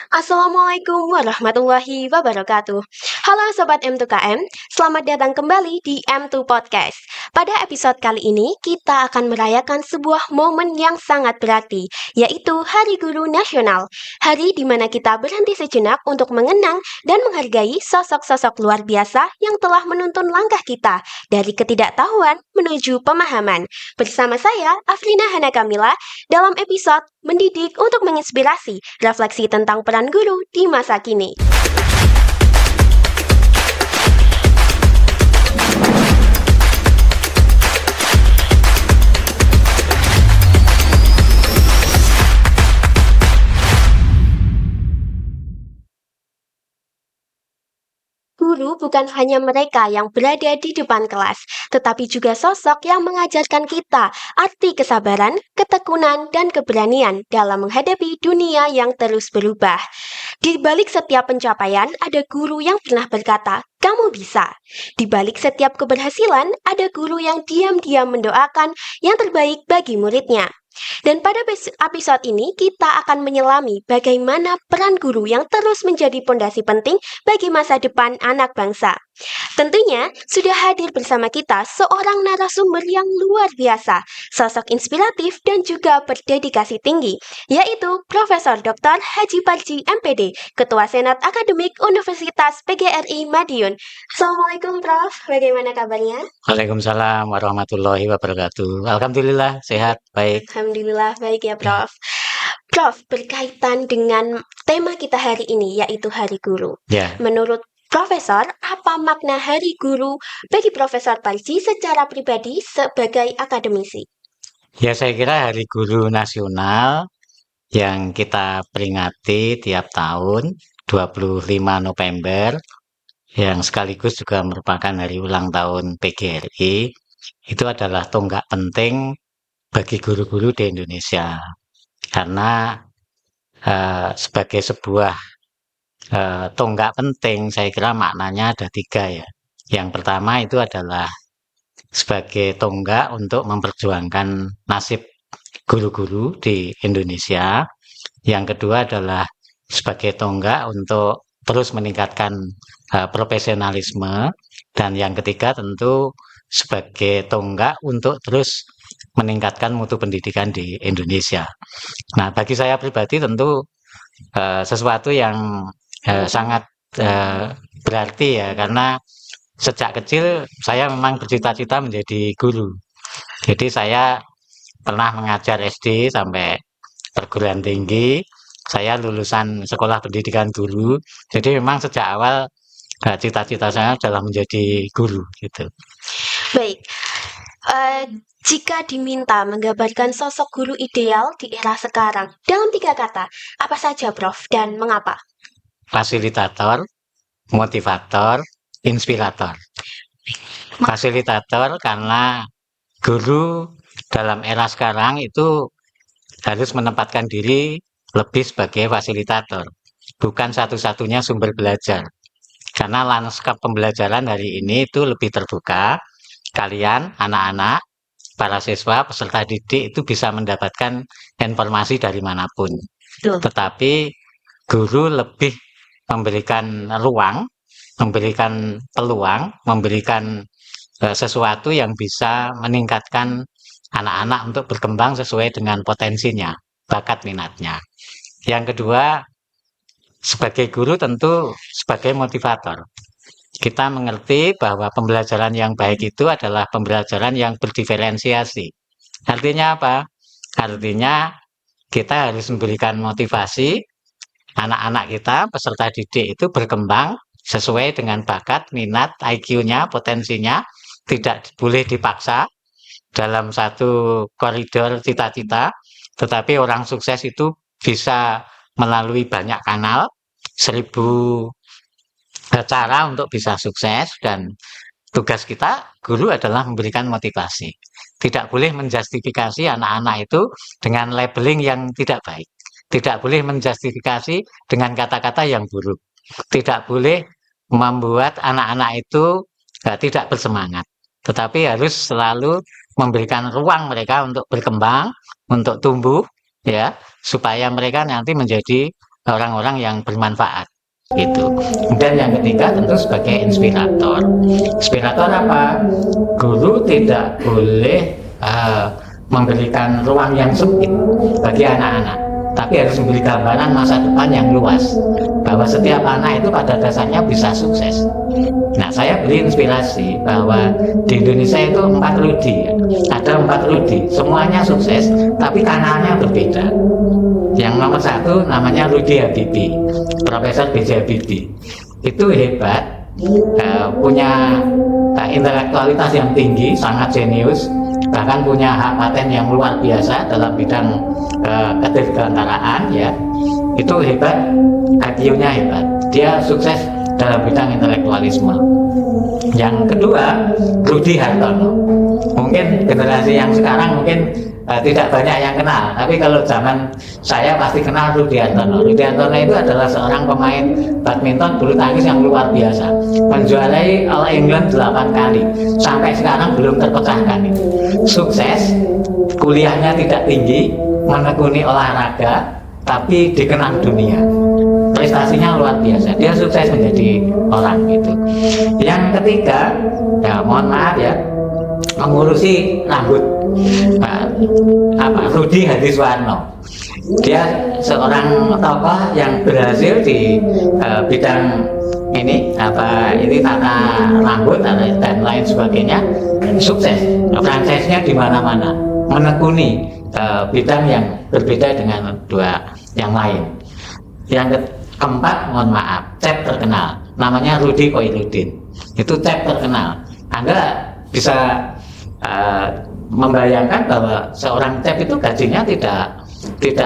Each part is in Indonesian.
Assalamualaikum warahmatullahi wabarakatuh. Halo Sobat M2KM, selamat datang kembali di M2 Podcast. Pada episode kali ini, kita akan merayakan sebuah momen yang sangat berarti, yaitu Hari Guru Nasional. Hari di mana kita berhenti sejenak untuk mengenang dan menghargai sosok-sosok luar biasa yang telah menuntun langkah kita dari ketidaktahuan menuju pemahaman. Bersama saya, Afrina Hana Kamila, dalam episode Mendidik untuk menginspirasi, refleksi tentang peran guru di masa kini. Guru bukan hanya mereka yang berada di depan kelas, tetapi juga sosok yang mengajarkan kita arti kesabaran, ketekunan, dan keberanian dalam menghadapi dunia yang terus berubah. Di balik setiap pencapaian, ada guru yang pernah berkata, "Kamu bisa." Di balik setiap keberhasilan, ada guru yang diam-diam mendoakan yang terbaik bagi muridnya. Dan pada episode ini kita akan menyelami bagaimana peran guru yang terus menjadi pondasi penting bagi masa depan anak bangsa. Tentunya sudah hadir bersama kita seorang narasumber yang luar biasa, sosok inspiratif dan juga berdedikasi tinggi, yaitu Profesor Dr. Haji Parji MPD, Ketua Senat Akademik Universitas PGRI Madiun. Assalamualaikum Prof, bagaimana kabarnya? Waalaikumsalam warahmatullahi wabarakatuh. Alhamdulillah sehat, baik. Alhamdulillah baik ya Prof. Prof, berkaitan dengan tema kita hari ini yaitu Hari Guru. Ya, Menurut Profesor, apa makna Hari Guru bagi Profesor Parji secara pribadi sebagai akademisi? ya saya kira Hari Guru Nasional yang kita peringati tiap tahun 25 November yang sekaligus juga merupakan hari ulang tahun PGRI itu adalah tonggak penting bagi guru-guru di Indonesia karena sebagai sebuah tonggak penting saya kira maknanya ada tiga ya. Yang pertama itu adalah sebagai tonggak untuk memperjuangkan nasib guru-guru di Indonesia. Yang kedua adalah sebagai tonggak untuk terus meningkatkan profesionalisme. Dan yang ketiga tentu sebagai tonggak untuk terus meningkatkan mutu pendidikan di Indonesia. Nah, bagi saya pribadi tentu sesuatu yang sangat berarti ya, karena sejak kecil saya memang bercita-cita menjadi guru. Jadi saya pernah mengajar SD sampai perguruan tinggi. Saya lulusan sekolah pendidikan guru. Jadi memang sejak awal cita-cita saya adalah menjadi guru gitu. Baik, jika diminta menggambarkan sosok guru ideal di era sekarang dalam 3 kata, apa saja Prof dan mengapa? Fasilitator, motivator, inspirator. Fasilitator karena guru dalam era sekarang itu harus menempatkan diri lebih sebagai fasilitator, bukan satu-satunya sumber belajar. Karena lanskap pembelajaran hari ini itu lebih terbuka. Kalian, anak-anak, para siswa, peserta didik itu bisa mendapatkan informasi dari manapun. Tetapi guru lebih memberikan ruang, memberikan peluang, memberikan sesuatu yang bisa meningkatkan anak-anak untuk berkembang sesuai dengan potensinya, bakat minatnya. Yang kedua, sebagai guru tentu sebagai motivator. Kita mengerti bahwa pembelajaran yang baik itu adalah pembelajaran yang berdiferensiasi. Artinya apa? Artinya kita harus memberikan motivasi anak-anak kita, peserta didik itu berkembang sesuai dengan bakat, minat, IQ-nya, potensinya, tidak boleh dipaksa dalam satu koridor cita-cita, tetapi orang sukses itu bisa melalui banyak kanal, 1000 cara untuk bisa sukses, dan tugas kita guru adalah memberikan motivasi. Tidak boleh menjustifikasi anak-anak itu dengan labeling yang tidak baik. Tidak boleh menjustifikasi dengan kata-kata yang buruk. Tidak boleh membuat anak-anak itu tidak bersemangat. Tetapi harus selalu memberikan ruang mereka untuk berkembang, untuk tumbuh, ya, supaya mereka nanti menjadi orang-orang yang bermanfaat gitu. Kemudian yang ketiga tentu sebagai inspirator. Inspirator apa? Guru tidak boleh memberikan ruang yang sempit bagi anak-anak, tapi harus memberi gambaran masa depan yang luas, bahwa setiap anak itu pada dasarnya bisa sukses. Nah, saya beri inspirasi bahwa di Indonesia itu 4 Rudi, ada 4 Rudi, semuanya sukses, tapi kanalnya berbeda. Yang nomor 1 namanya Rudi Habibie, Profesor B.J. Habibie. Itu hebat, punya intelektualitas yang tinggi, sangat jenius, bahkan punya hak paten yang luar biasa dalam bidang kedirgantaraan, ya. Itu hebat, IQ-nya hebat, dia sukses dalam bidang intelektualisme. Yang kedua, Rudi Hartono. Mungkin generasi yang sekarang mungkin tidak banyak yang kenal, tapi kalau zaman saya pasti kenal Rudi Hartono. Rudi Hartono itu adalah seorang pemain badminton bulu tangkis yang luar biasa, menjuarai All England 8 kali, sampai sekarang belum terpecahkan itu. Sukses, kuliahnya tidak tinggi, menekuni olahraga, tapi dikenal dunia. Prestasinya luar biasa, dia sukses menjadi orang gitu. Yang ketiga, ya mohon maaf ya, mengurusi rambut, Rudi Hadiswarno. Dia seorang tokoh yang berhasil di bidang ini tata rambut dan lain sebagainya, sukses. Franchise-nya di mana-mana, menekuni bidang yang berbeda dengan dua yang lain. Yang keempat, mohon maaf, chef terkenal, namanya Rudi Koirudin. Itu chef terkenal. Anda bisa membayangkan bahwa seorang chef itu gajinya tidak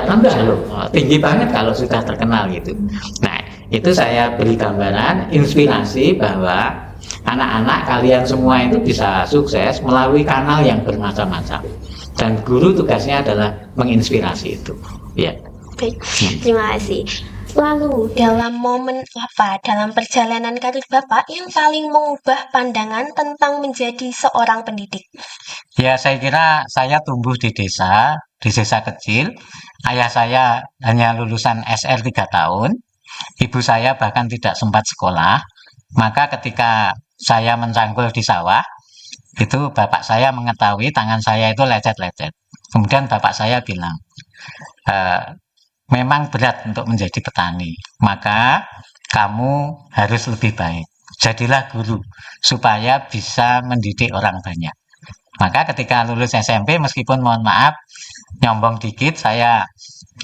rendah loh, tinggi banget kalau sudah terkenal gitu. Nah, itu saya beri gambaran, inspirasi bahwa anak-anak kalian semua itu bisa sukses melalui kanal yang bermacam-macam. Dan guru tugasnya adalah menginspirasi itu. Ya. Baik, terima kasih. Lalu, dalam perjalanan karir Bapak yang paling mengubah pandangan tentang menjadi seorang pendidik? Ya, saya kira saya tumbuh di desa kecil. Ayah saya hanya lulusan SR 3 tahun. Ibu saya bahkan tidak sempat sekolah. Maka ketika saya mencangkul di sawah, itu bapak saya mengetahui tangan saya itu lecet-lecet. Kemudian bapak saya bilang, memang berat untuk menjadi petani, maka kamu harus lebih baik. Jadilah guru, supaya bisa mendidik orang banyak. Maka ketika lulus SMP, meskipun mohon maaf, nyombong dikit, saya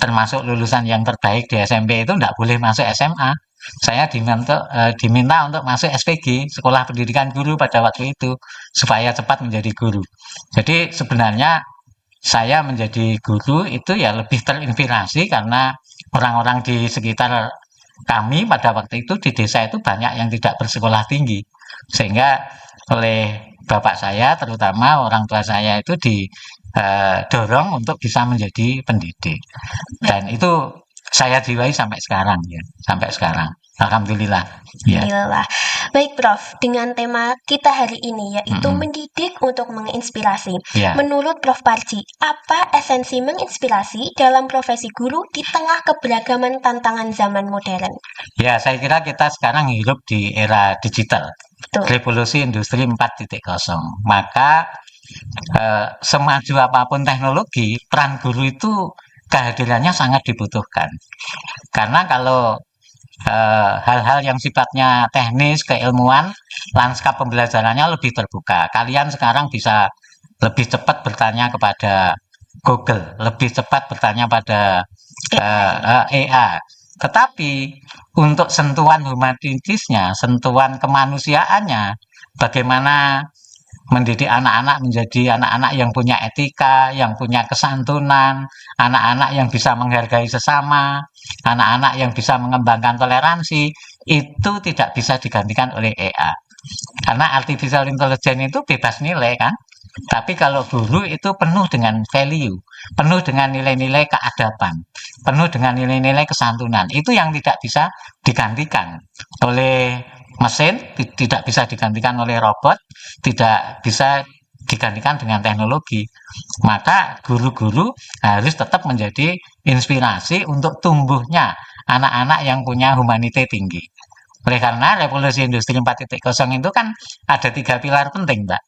termasuk lulusan yang terbaik di SMP itu tidak boleh masuk SMA. Saya diminta untuk masuk SPG, Sekolah Pendidikan Guru pada waktu itu, supaya cepat menjadi guru. Jadi sebenarnya saya menjadi guru itu ya lebih terinspirasi karena orang-orang di sekitar kami pada waktu itu di desa itu banyak yang tidak bersekolah tinggi, sehingga oleh bapak saya terutama orang tua saya itu didorong untuk bisa menjadi pendidik, dan itu saya jiwai sampai sekarang ya, sampai sekarang. Alhamdulillah. Ya. Alhamdulillah. Baik Prof, dengan tema kita hari ini yaitu mendidik untuk menginspirasi. Ya. Menurut Prof Parji, apa esensi menginspirasi dalam profesi guru di tengah keberagaman tantangan zaman modern? Ya, saya kira kita sekarang hidup di era digital. Betul. Revolusi industri 4.0. Maka semaju apapun teknologi, peran guru itu kehadirannya sangat dibutuhkan. Karena kalau hal-hal yang sifatnya teknis, keilmuan, lanskap pembelajarannya lebih terbuka. Kalian sekarang bisa lebih cepat bertanya kepada Google, lebih cepat bertanya pada AI. Tetapi untuk sentuhan humanitisnya, sentuhan kemanusiaannya, bagaimana mendidik anak-anak menjadi anak-anak yang punya etika, yang punya kesantunan, anak-anak yang bisa menghargai sesama, anak-anak yang bisa mengembangkan toleransi, itu tidak bisa digantikan oleh AI. Karena artificial intelligence itu bebas nilai kan. Tapi kalau guru itu penuh dengan value, penuh dengan nilai-nilai keadaban, penuh dengan nilai-nilai kesantunan. Itu yang tidak bisa digantikan oleh mesin, tidak bisa digantikan oleh robot, tidak bisa digantikan dengan teknologi. Maka guru-guru harus tetap menjadi inspirasi untuk tumbuhnya anak-anak yang punya humanity tinggi. Oleh karena revolusi industri 4.0 itu kan ada 3 pilar penting, Mbak,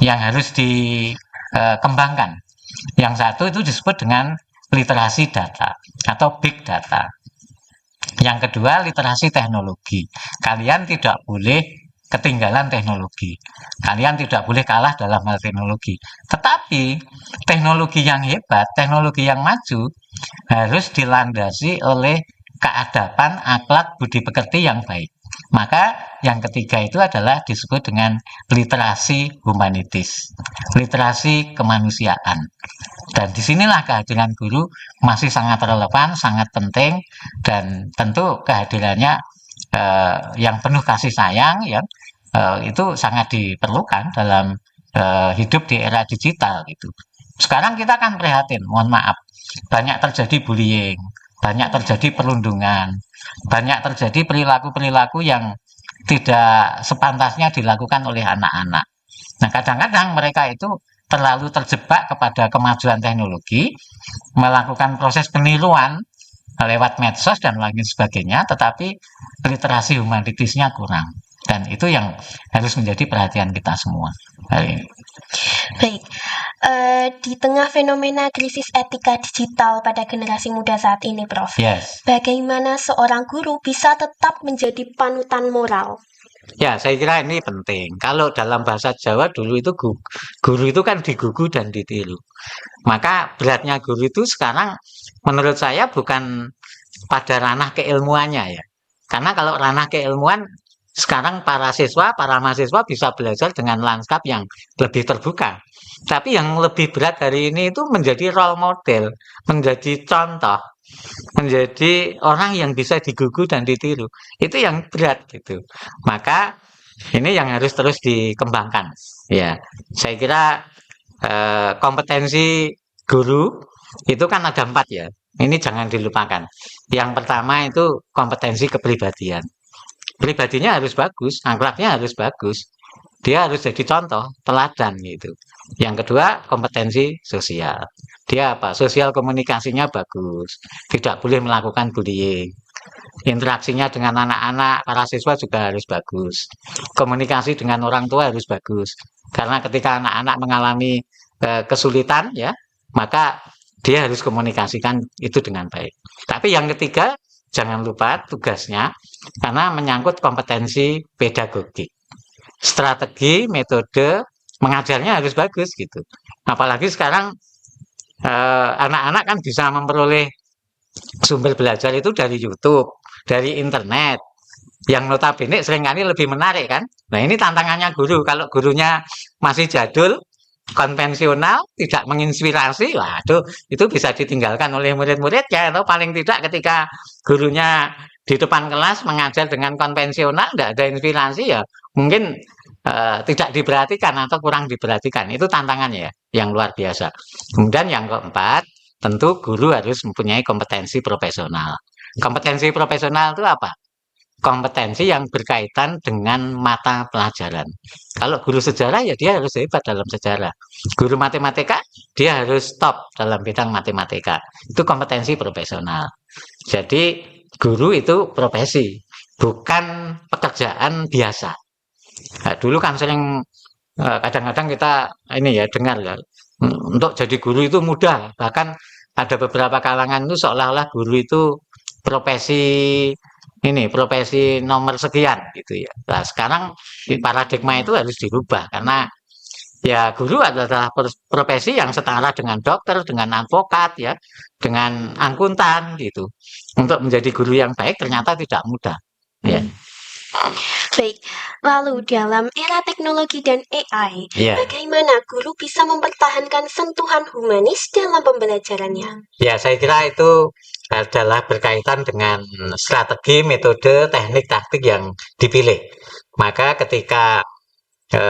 yang harus dikembangkan. Yang satu itu disebut dengan literasi data atau big data. Yang kedua, literasi teknologi. Kalian tidak boleh ketinggalan teknologi. Kalian tidak boleh kalah dalam hal teknologi. Tetapi teknologi yang hebat, teknologi yang maju harus dilandasi oleh keadaban, akhlak, budi pekerti yang baik. Maka yang ketiga itu adalah disebut dengan literasi humanitis, literasi kemanusiaan. Dan disinilah kehadiran guru masih sangat relevan, sangat penting, dan tentu kehadirannya yang penuh kasih sayang, ya, itu sangat diperlukan dalam hidup di era digital gitu. Sekarang kita kan prihatin, mohon maaf, banyak terjadi bullying, banyak terjadi perundungan, banyak terjadi perilaku-perilaku yang tidak sepantasnya dilakukan oleh anak-anak. Nah, kadang-kadang mereka itu terlalu terjebak kepada kemajuan teknologi, melakukan proses peniruan lewat medsos dan lain sebagainya, tetapi literasi humanitisnya kurang. Dan itu yang harus menjadi perhatian kita semua hari ini. Baik, di tengah fenomena krisis etika digital pada generasi muda saat ini, Prof, Yes. bagaimana seorang guru bisa tetap menjadi panutan moral? Ya, saya kira ini penting. Kalau dalam bahasa Jawa dulu itu guru itu kan digugu dan ditiru. Maka beratnya guru itu sekarang menurut saya bukan pada ranah keilmuannya ya. Karena kalau ranah keilmuan sekarang para mahasiswa bisa belajar dengan lanskap yang lebih terbuka. Tapi yang lebih berat hari ini itu menjadi role model, menjadi contoh, menjadi orang yang bisa digugu dan ditiru. Itu yang berat gitu. Maka ini yang harus terus dikembangkan. Ya, saya kira kompetensi guru itu kan ada 4 ya. Ini jangan dilupakan. Yang pertama itu kompetensi kepribadian. Pribadinya harus bagus, akhlaknya harus bagus. Dia harus jadi contoh, teladan gitu. Yang kedua, kompetensi sosial. Dia apa? Sosial komunikasinya bagus. Tidak boleh melakukan bullying. Interaksinya dengan anak-anak, para siswa juga harus bagus. Komunikasi dengan orang tua harus bagus. Karena ketika anak-anak mengalami kesulitan ya, maka dia harus komunikasikan itu dengan baik. Tapi yang ketiga, jangan lupa tugasnya karena menyangkut kompetensi pedagogik. Strategi, metode mengajarnya harus bagus gitu. Apalagi sekarang anak-anak kan bisa memperoleh sumber belajar itu dari YouTube, dari internet, yang notabene seringkali lebih menarik kan. Nah ini tantangannya guru. Kalau gurunya masih jadul, konvensional, tidak menginspirasi, waduh, itu bisa ditinggalkan oleh murid-muridnya. Atau paling tidak ketika gurunya di depan kelas mengajar dengan konvensional, tidak ada inspirasi ya, mungkin tidak diperhatikan atau kurang diperhatikan. Itu tantangannya ya, yang luar biasa. Kemudian yang keempat, tentu guru harus mempunyai kompetensi profesional. Kompetensi profesional itu apa? Kompetensi yang berkaitan dengan mata pelajaran. Kalau guru sejarah ya dia harus hebat dalam sejarah. Guru matematika dia harus top dalam bidang matematika. Itu kompetensi profesional. Jadi guru itu profesi, bukan pekerjaan biasa. Nah, dulu kan sering kadang-kadang kita ini ya dengar ya, untuk jadi guru itu mudah. Bahkan ada beberapa kalangan itu seolah-olah guru itu profesi profesi nomor sekian gitu ya. Nah, sekarang paradigma itu harus dirubah karena ya guru adalah profesi yang setara dengan dokter, dengan advokat ya, dengan akuntan gitu. Untuk menjadi guru yang baik ternyata tidak mudah. Ya. Baik, lalu dalam era teknologi dan AI, Ya. bagaimana guru bisa mempertahankan sentuhan humanis dalam pembelajarannya? Ya, saya kira itu adalah berkaitan dengan strategi, metode, teknik, taktik yang dipilih. Maka ketika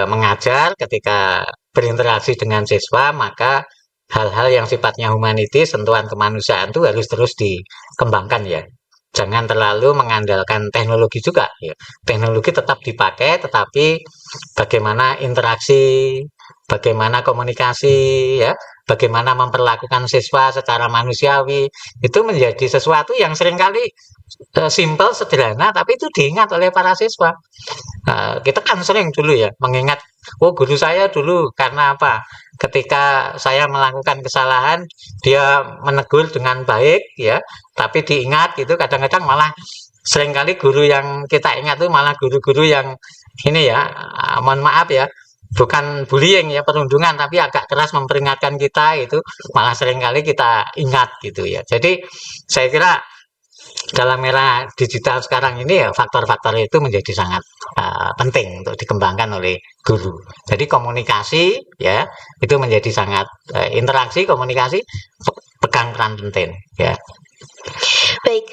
mengajar, ketika berinteraksi dengan siswa, maka hal-hal yang sifatnya humanitis, sentuhan kemanusiaan itu harus terus dikembangkan ya. Jangan terlalu mengandalkan teknologi juga ya. Teknologi tetap dipakai, tetapi bagaimana interaksi bagaimana komunikasi, ya, bagaimana memperlakukan siswa secara manusiawi, itu menjadi sesuatu yang seringkali simple, sederhana, tapi itu diingat oleh para siswa. Kita kan sering dulu ya mengingat, oh guru saya dulu karena apa? Ketika saya melakukan kesalahan, dia menegur dengan baik, ya, tapi diingat gitu. Kadang-kadang malah seringkali guru yang kita ingat tuh malah guru-guru yang ini ya, mohon maaf ya, bukan bullying ya, perundungan, tapi agak keras memperingatkan kita itu malah seringkali kita ingat gitu ya. Jadi saya kira dalam era digital sekarang ini ya faktor-faktor itu menjadi sangat penting untuk dikembangkan oleh guru. Jadi komunikasi ya itu menjadi sangat interaksi komunikasi pegang peran penting ya. Baik,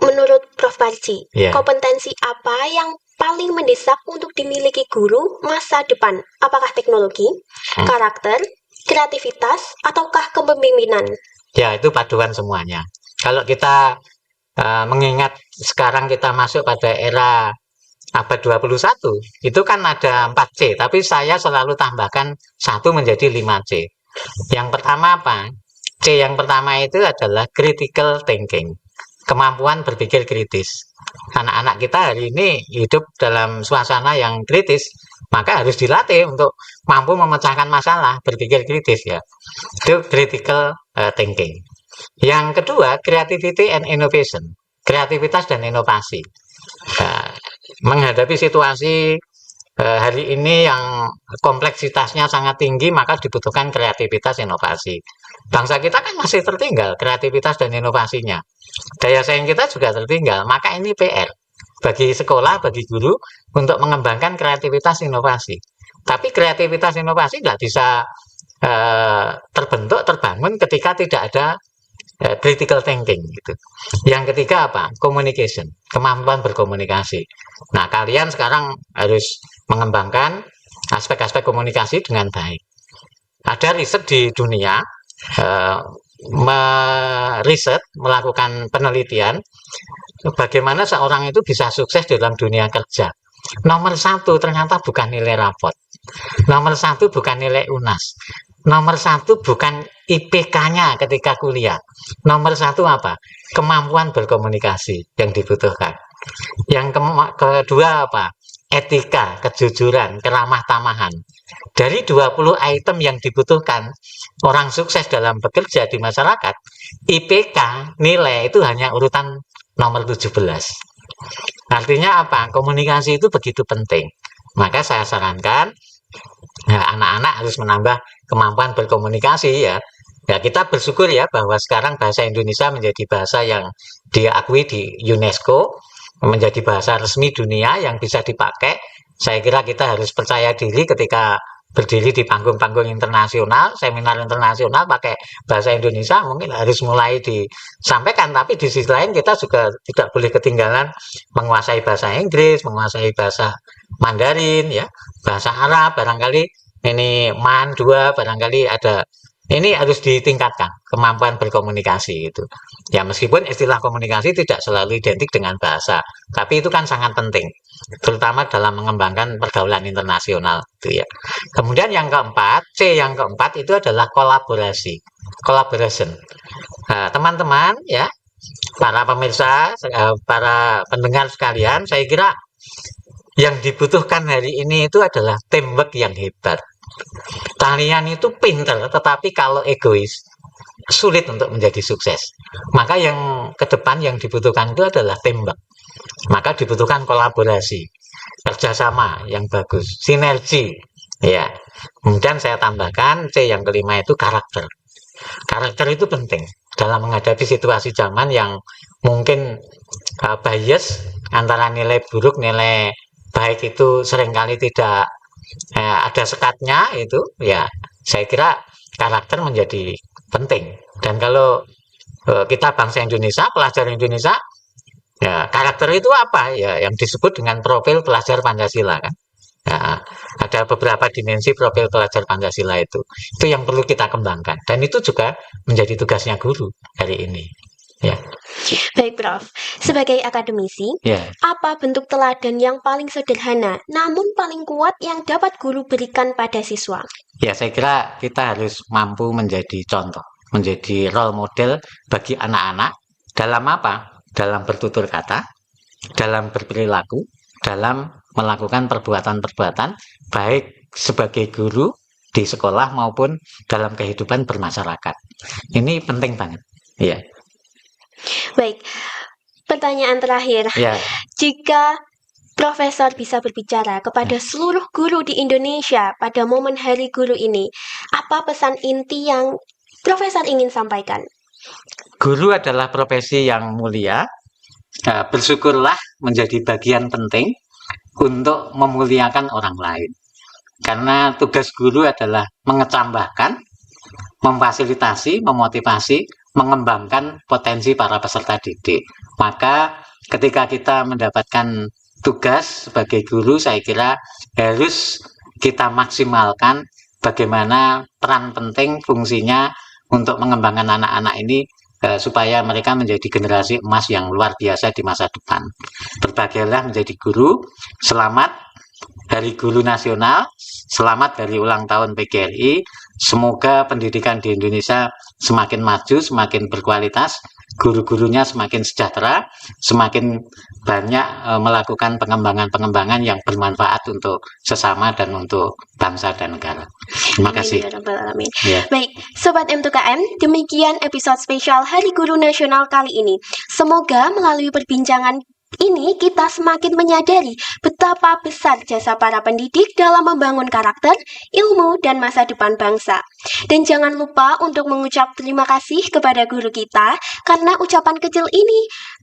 menurut Prof. Parji, Ya. kompetensi apa yang paling mendesak untuk dimiliki guru masa depan? Apakah teknologi, karakter, kreativitas, ataukah kepemimpinan? Ya, itu paduan semuanya. Kalau kita mengingat sekarang kita masuk pada era abad 21, itu kan ada 4C, tapi saya selalu tambahkan 1 menjadi 5C. Yang pertama apa? C yang pertama itu adalah critical thinking, kemampuan berpikir kritis. Anak-anak kita hari ini hidup dalam suasana yang kritis, maka harus dilatih untuk mampu memecahkan masalah, berpikir kritis ya. Itu critical thinking. Yang kedua, creativity and innovation, kreativitas dan inovasi. Nah, menghadapi situasi hari ini yang kompleksitasnya sangat tinggi, maka dibutuhkan kreativitas inovasi. Bangsa kita kan masih tertinggal kreativitas dan inovasinya. Daya saing kita juga tertinggal, maka ini PR bagi sekolah, bagi guru untuk mengembangkan kreativitas inovasi. Tapi kreativitas inovasi nggak bisa terbentuk, terbangun ketika tidak ada critical thinking gitu. Yang ketiga apa? Communication, kemampuan berkomunikasi. Nah, kalian sekarang harus mengembangkan aspek-aspek komunikasi dengan baik. Ada riset di dunia, meriset, melakukan penelitian, bagaimana seorang itu bisa sukses dalam dunia kerja. Nomor 1 ternyata bukan nilai rapot. Nomor 1 bukan nilai UNAS. Nomor 1 bukan IPK-nya ketika kuliah. Nomor 1 apa? Kemampuan berkomunikasi yang dibutuhkan. Yang kedua apa? Etika, kejujuran, keramah tamahan. Dari 20 item yang dibutuhkan orang sukses dalam bekerja di masyarakat, IPK nilai itu hanya urutan nomor 17. Artinya apa? Komunikasi itu begitu penting. Maka saya sarankan anak-anak harus menambah kemampuan berkomunikasi ya. Ya, kita bersyukur ya bahwa sekarang bahasa Indonesia menjadi bahasa yang diakui di UNESCO, menjadi bahasa resmi dunia yang bisa dipakai. Saya kira kita harus percaya diri ketika berdiri di panggung-panggung internasional, seminar internasional pakai bahasa Indonesia mungkin harus mulai disampaikan. Tapi di sisi lain kita juga tidak boleh ketinggalan menguasai bahasa Inggris, menguasai bahasa Mandarin, ya, bahasa Arab barangkali ini MAN 2 barangkali ada. Ini harus ditingkatkan kemampuan berkomunikasi itu. Ya meskipun istilah komunikasi tidak selalu identik dengan bahasa, tapi itu kan sangat penting, terutama dalam mengembangkan pergaulan internasional itu ya. Kemudian yang keempat, C yang keempat itu adalah kolaborasi, collaboration. Nah, teman-teman ya, para pemirsa, para pendengar sekalian, saya kira yang dibutuhkan hari ini itu adalah teamwork yang hebat. Kalian itu pinter, tetapi kalau egois sulit untuk menjadi sukses. Maka yang ke depan yang dibutuhkan itu adalah teamwork. Maka dibutuhkan kolaborasi, kerjasama yang bagus, sinergi. Ya. Kemudian saya tambahkan C yang kelima itu karakter. Karakter itu penting dalam menghadapi situasi zaman yang mungkin bias antara nilai buruk, nilai baik itu seringkali tidak ada sekatnya itu ya. Saya kira karakter menjadi penting. Dan kalau kita bangsa Indonesia, pelajar Indonesia, ya karakter itu apa? Ya yang disebut dengan profil pelajar Pancasila kan. Ya, ada beberapa dimensi profil pelajar Pancasila itu. Itu yang perlu kita kembangkan. Dan itu juga menjadi tugasnya guru hari ini. Ya. Baik, Prof. Sebagai akademisi, Ya, apa bentuk teladan yang paling sederhana namun paling kuat yang dapat guru berikan pada siswa? ya saya kira kita harus mampu menjadi contoh, menjadi role model bagi anak-anak dalam apa? Dalam bertutur kata, dalam berperilaku, dalam melakukan perbuatan-perbuatan, baik sebagai guru di sekolah maupun dalam kehidupan bermasyarakat. Ini penting banget. Ya, Baik, pertanyaan terakhir. ya. Jika Profesor bisa berbicara kepada seluruh guru di Indonesia pada momen Hari Guru ini, apa pesan inti yang Profesor ingin sampaikan? Guru adalah profesi yang mulia. Bersyukurlah menjadi bagian penting untuk memuliakan orang lain. Karena tugas guru adalah mengecambahkan, memfasilitasi, memotivasi, mengembangkan potensi para peserta didik. Maka ketika kita mendapatkan tugas sebagai guru, saya kira harus kita maksimalkan bagaimana peran penting fungsinya untuk mengembangkan anak-anak ini supaya mereka menjadi generasi emas yang luar biasa di masa depan. Berbahagialah menjadi guru. Selamat Hari Guru Nasional, selamat dari ulang tahun PGRI. Semoga pendidikan di Indonesia semakin maju, semakin berkualitas, guru-gurunya semakin sejahtera, semakin banyak melakukan pengembangan-pengembangan yang bermanfaat untuk sesama dan untuk bangsa dan negara. Terima kasih. Ya. Baik, Sobat M2KM, demikian episode spesial Hari Guru Nasional kali ini. Semoga melalui perbincangan ini kita semakin menyadari betapa besar jasa para pendidik dalam membangun karakter, ilmu, dan masa depan bangsa. Dan jangan lupa untuk mengucap terima kasih kepada guru kita, karena ucapan kecil ini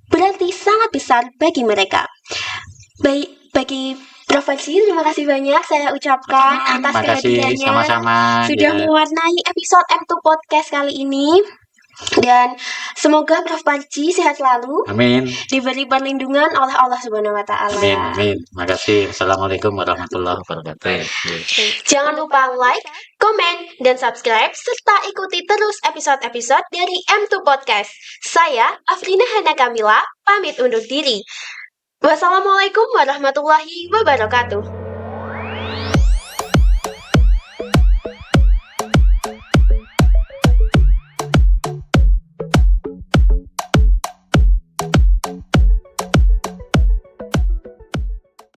berarti sangat besar bagi mereka. Baik, bagi Prof. Fajri, terima kasih banyak saya ucapkan atas kehadirannya. Sama-sama. Sudah mewarnai episode M2 Podcast kali ini. Dan semoga Prof. Panji sehat selalu. Amin. Diberi perlindungan oleh Allah Subhanahu wa taala. Amin, amin. Terima kasih. Assalamualaikum warahmatullahi wabarakatuh. Jangan lupa like, komen, dan subscribe serta ikuti terus episode-episode dari M2 Podcast. Saya Afrina Hana Kamila pamit undur diri. Wassalamualaikum warahmatullahi wabarakatuh.